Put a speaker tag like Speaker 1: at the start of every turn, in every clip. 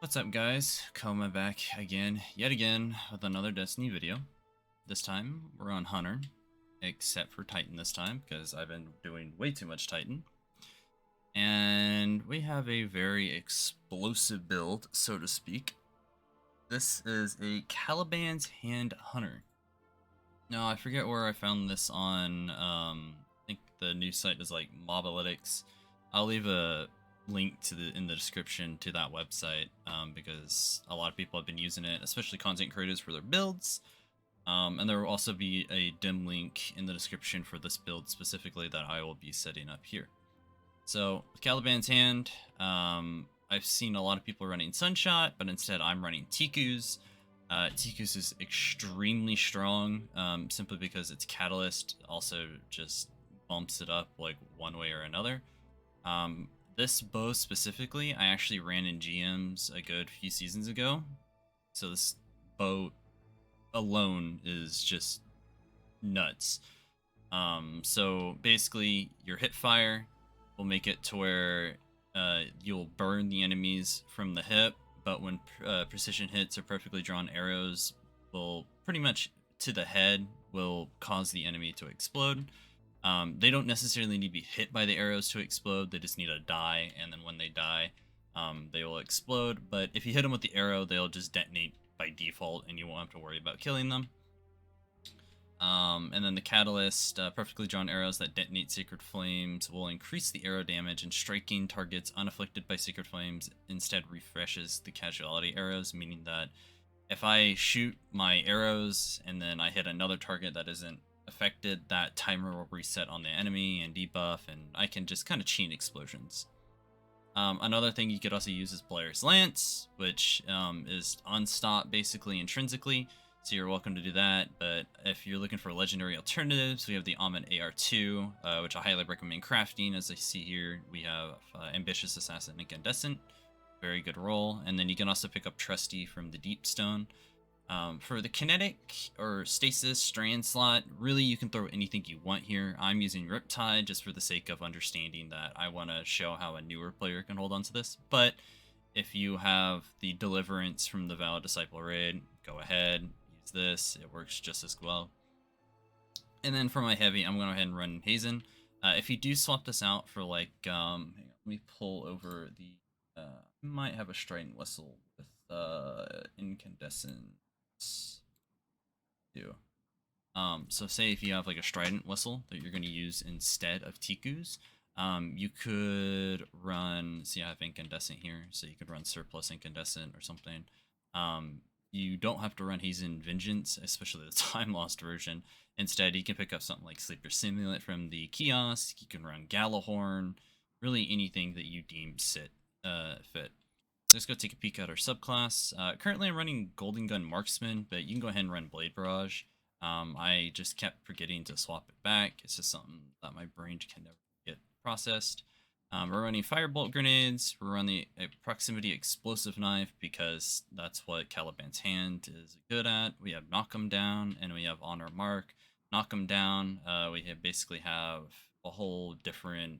Speaker 1: What's up, guys? Koma back yet again with another Destiny video. This time we're on Hunter, except for Titan this time because I've been doing way too much Titan. And we have a very explosive build, so to speak. This is a Caliban's Hand Hunter. Now I forget where I found this on. I think the new site is like Mobalytics. I'll leave a link to in the description to that website because a lot of people have been using it, especially content creators for their builds. And there will also be a dim link in the description for this build specifically that I will be setting up here. So with Caliban's Hand, I've seen a lot of people running Sunshot, but instead I'm running Ticuu's. Ticuu's is extremely strong, simply because its catalyst also just bumps it up like one way or another. This bow specifically, I actually ran in GMs a good few seasons ago. So this bow alone is just nuts. So basically, your hip fire will make it to where you'll burn the enemies from the hip, but when precision hits or perfectly drawn arrows will pretty much to the head will cause the enemy to explode. They don't necessarily need to be hit by the arrows to explode. They just need to die, and then when they die, they will explode. But if you hit them with the arrow, they'll just detonate by default, and you won't have to worry about killing them. And then the catalyst, perfectly drawn arrows that detonate sacred flames will increase the arrow damage, and striking targets unafflicted by sacred flames instead refreshes the casualty arrows, meaning that if I shoot my arrows and then I hit another target that isn't affected, that timer will reset on the enemy and debuff, and I can just kind of chain explosions. Another thing you could also use is Blair's Lance, which is unstop basically intrinsically, so you're welcome to do that. But if you're looking for legendary alternatives, we have the Almond AR2, which I highly recommend crafting. As I see here, we have Ambitious Assassin Incandescent, very good roll, and then you can also pick up Trusty from the Deep Stone. For the kinetic or stasis strand slot, really you can throw anything you want here. I'm using Riptide just for the sake of understanding that I want to show how a newer player can hold on to this. But if you have the Deliverance from the Valid Disciple raid, go ahead, use this. It works just as well. And then for my heavy, I'm going to go ahead and run Hazen. If you do swap this out for like, hang on, let me pull over the, might have a Strident Whistle with Incandescent. Do. So say if you have like a Strident Whistle that you're going to use instead of Ticuu's, you could run, see I have Incandescent here, so you could run Surplus Incandescent or something. You don't have to run Hazen Vengeance, especially the Time Lost version. Instead, you can pick up something like Sleeper Simulant from the kiosk, you can run Galahorn, really anything that you deem fit. So let's go take a peek at our subclass. Currently I'm running Golden Gun Marksman, but you can go ahead and run Blade Barrage. I just kept forgetting to swap it back. It's just something that my brain can never get processed. We're running Firebolt Grenades. We're running a Proximity Explosive Knife because that's what Caliban's Hand is good at. We have Knock 'em Down, and we have Honor Mark. Knock 'em Down, we basically have a whole different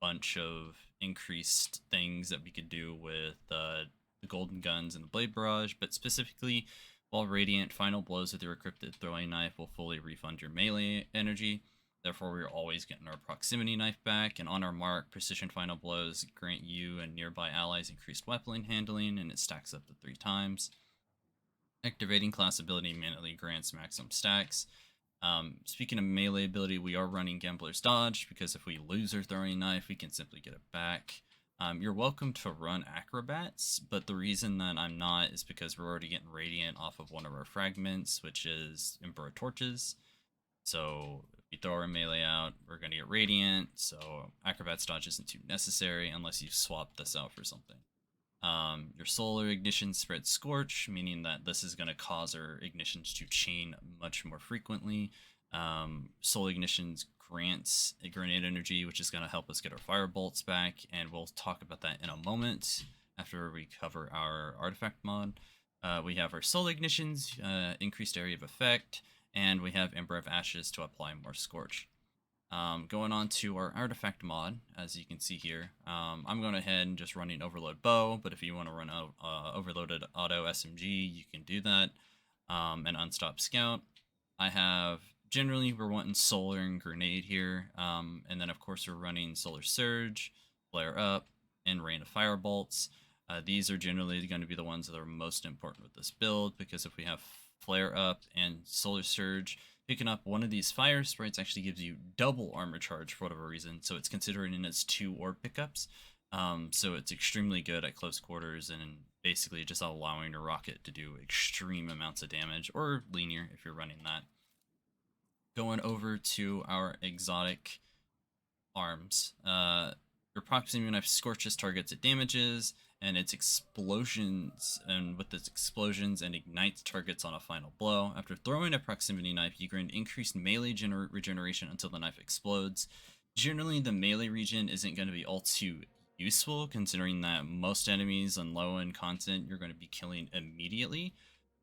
Speaker 1: bunch of increased things that we could do with the golden guns and the blade barrage, but specifically while radiant, final blows with your equipped throwing knife will fully refund your melee energy. Therefore, we're always getting our proximity knife back, and on our mark, precision final blows grant you and nearby allies increased weapon handling, and it stacks up to 3 times. Activating class ability immediately grants maximum stacks. Speaking of melee ability, we are running Gambler's Dodge because if we lose our throwing knife, we can simply get it back. You're welcome to run Acrobats, but the reason that I'm not is because we're already getting Radiant off of one of our fragments, which is Emperor Torches. So if we throw our melee out, we're going to get Radiant, so Acrobats Dodge isn't too necessary unless you swap this out for something. Your solar ignition spreads Scorch, meaning that this is going to cause our ignitions to chain much more frequently. Solar ignitions grants a grenade energy, which is going to help us get our fire bolts back, and we'll talk about that in a moment after we cover our artifact mod. We have our solar ignitions, increased area of effect, and we have Ember of Ashes to apply more Scorch. Going on to our artifact mod, as you can see here, I'm going ahead and just running overload bow, but if you want to run overloaded auto SMG, you can do that, and unstop scout. I have, generally we're wanting solar and grenade here, and then of course we're running solar surge, flare up, and rain of fire bolts. These are generally going to be the ones that are most important with this build, because if we have flare up and solar surge, picking up one of these fire sprites actually gives you double armor charge for whatever reason, so it's considered in its 2 orb pickups. So it's extremely good at close quarters and basically just allowing a rocket to do extreme amounts of damage, or linear if you're running that. Going over to our exotic arms. Your proximity knife scorches targets it damages, and its explosions, and with its explosions and ignites targets on a final blow. After throwing a proximity knife, you gain increased melee regeneration until the knife explodes. Generally, the melee regen isn't going to be all too useful, considering that most enemies on low-end content you're going to be killing immediately.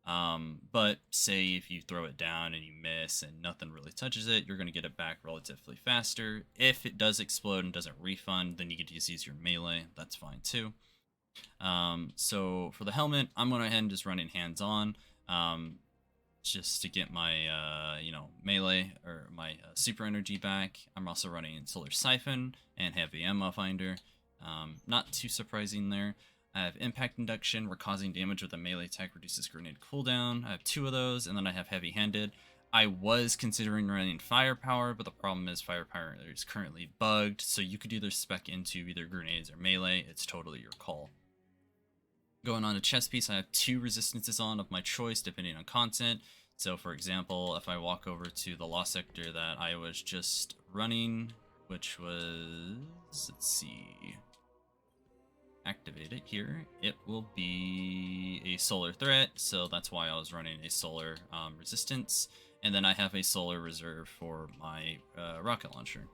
Speaker 1: But say if you throw it down and you miss and nothing really touches it, you're going to get it back relatively faster. If it does explode and doesn't refund, then you get to just use your melee. That's fine too. So for the helmet, I'm going to go ahead and just running hands-on, just to get my, melee or my super energy back. I'm also running Solar Siphon and Heavy Ammo Finder. Not too surprising there. I have Impact Induction, where causing damage with a melee attack reduces grenade cooldown. I have 2 of those, and then I have Heavy Handed. I was considering running Firepower, but the problem is Firepower is currently bugged, so you could either spec into either grenades or melee. It's totally your call. Going on to chest piece, I have 2 resistances on of my choice, depending on content. So for example, if I walk over to the Lost Sector that I was just running, which was, let's see, activate it here, it will be a solar threat, so that's why I was running a solar resistance, and then I have a solar reserve for my rocket launcher.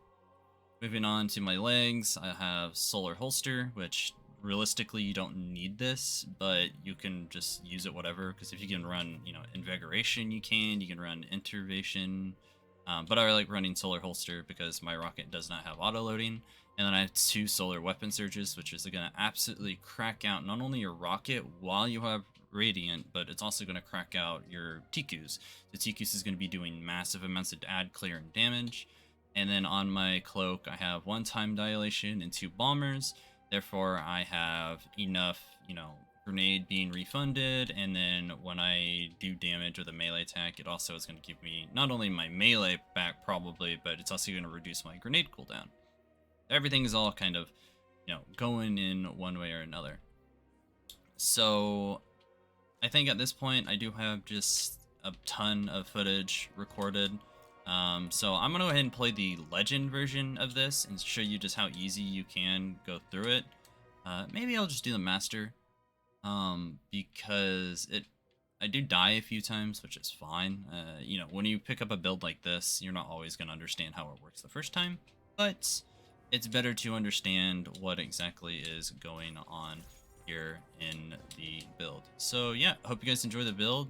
Speaker 1: Moving on to my legs, I have solar holster, which realistically you don't need this, but you can just use it whatever, because if you can run, invigoration, you can run intervention, but I like running solar holster because my rocket does not have auto loading. And then I have 2 solar weapon surges, which is going to absolutely crack out not only your rocket while you have radiant, but it's also going to crack out your Ticus. The Ticus is going to be doing massive amounts of add, clear, and damage. And then on my cloak, I have 1 time dilation and 2 bombers. Therefore, I have enough, grenade being refunded, and then when I do damage with a melee attack, it also is going to give me not only my melee back probably, but it's also going to reduce my grenade cooldown. Everything is all kind of, going in one way or another. So I think at this point I do have just a ton of footage recorded. So I'm gonna go ahead and play the legend version of this and show you just how easy you can go through it. Maybe I'll just do the master, because I do die a few times, which is fine. When you pick up a build like this, you're not always gonna understand how it works the first time, but it's better to understand what exactly is going on here in the build. So yeah, hope you guys enjoy the build.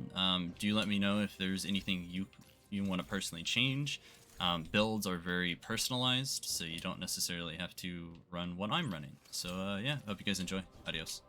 Speaker 1: Do let me know if there's anything you want to personally change. Builds are very personalized, so you don't necessarily have to run what I'm running. So yeah, hope you guys enjoy. Adios.